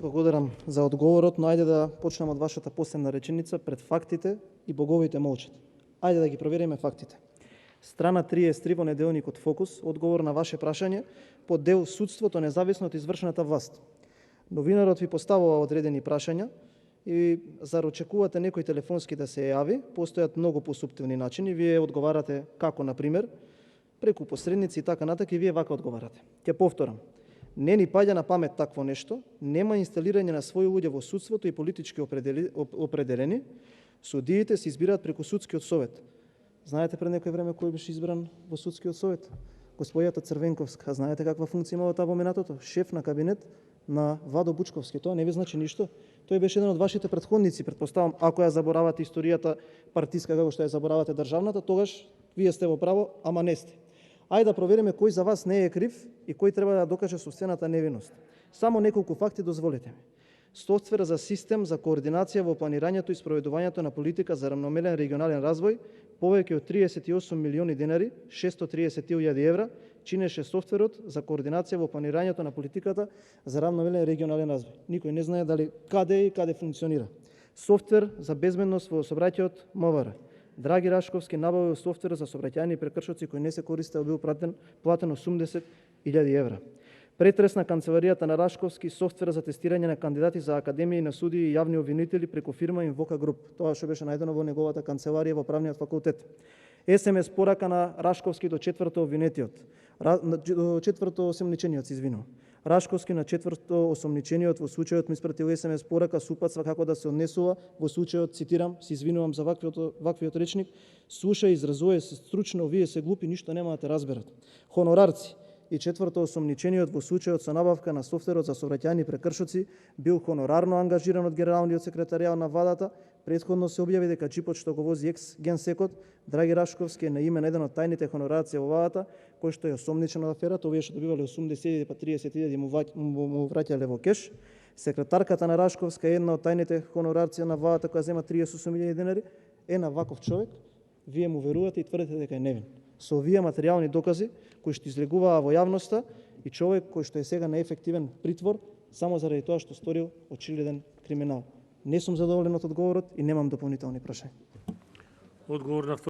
Благодарам за одговорот, но ајде да почнем од вашата последна реченица: пред фактите и боговите молчат. Ајде да ги провериме фактите. Страна 33 во неделникот Фокус, одговор на ваше прашање под дел Судството независно од извршната власт. Новинарот ви поставува одредени прашања и зарочекувате некој телефонски да се јави. Постојат многу посуптивни начини, вие одговарате како, например, преку посредници и така натака, и вие вака одговарате. Ќе повторам. Не ни паѓа на памет такво нешто, нема инсталирање на своји луѓе во судството и политички определени. Судиите се избираат преку судскиот совет. Знаете пред некој време кој беше избран во судскиот совет? Господјата Црвенковска. Знаете каква функција имала таа во минатото? Шеф на кабинет на Владо Бучковски. Тоа не ви значи ништо. Тој беше еден од вашите претходници, претпоставам, ако ја заборавате историјата партиска како што ја заборавате државната, тогаш вие сте во право, ама не сте. Ајде да провериме кој за вас не е крив и кој треба да докаже собствената невиност. Само неколку факти дозволете ми. Софтвер за систем за координација во планирањето и спроведувањето на политика за рамномерен регионален развој, повеќе од 38 милиони денари, 630.000 евра, чинеше софтверот за координација во планирањето на политиката за рамномерен регионален развој. Никој не знае дали каде е и каде функционира. Софтвер за безбедност во сообраќајот МВР. Драги Рашковски набавил софтвер за сообраќајни прекршоци кој не се користел, бил платен 80.000 евра. Претрес на канцеларијата на Рашковски, софтвер за тестирање на кандидати за академии на судии и јавни обвинители преку фирма Инвока Груп. Тоа што беше најдено во неговата канцеларија во правниот факултет. СМС порака на Рашковски до четврто обвинетиот. До четврто осомничениот, се извинувам. Рашковски на четврто осомничениот во случајот му испратил СМС порака со упатства како да се однесува во случајот, цитирам, се извинувам за ваквиот речник: слушај, изразувај се стручно, вие се глупи, ништо нема да те разберат. Хонорарци. И четврто осомничениот во случајот со набавка на софтверот за сообраќајни прекршоци бил хонорарно ангажиран од генералниот секретаријат на владата. Предходно се објави дека джипот што го вози екс генсекот Драги Рашковски е на име на еден од тајните хонорарци во владата, кој што е осомничен од аферата. Овие што добивале 80.000 па 30.000 му враќале во кеш. Секретарката на Рашковска е една од тајните хонорарци на владата која зема 38.000 денари, е на ваков човек. Вие му верувате и тврдите дека е невин. Со овие материјални докази кои што излегуваа во јавноста и човек кој што е сега на ефективен притвор само заради тоа што сторил очигледен криминал. Не сум задоволен од одговорот и немам дополнителни прашања. Одговор на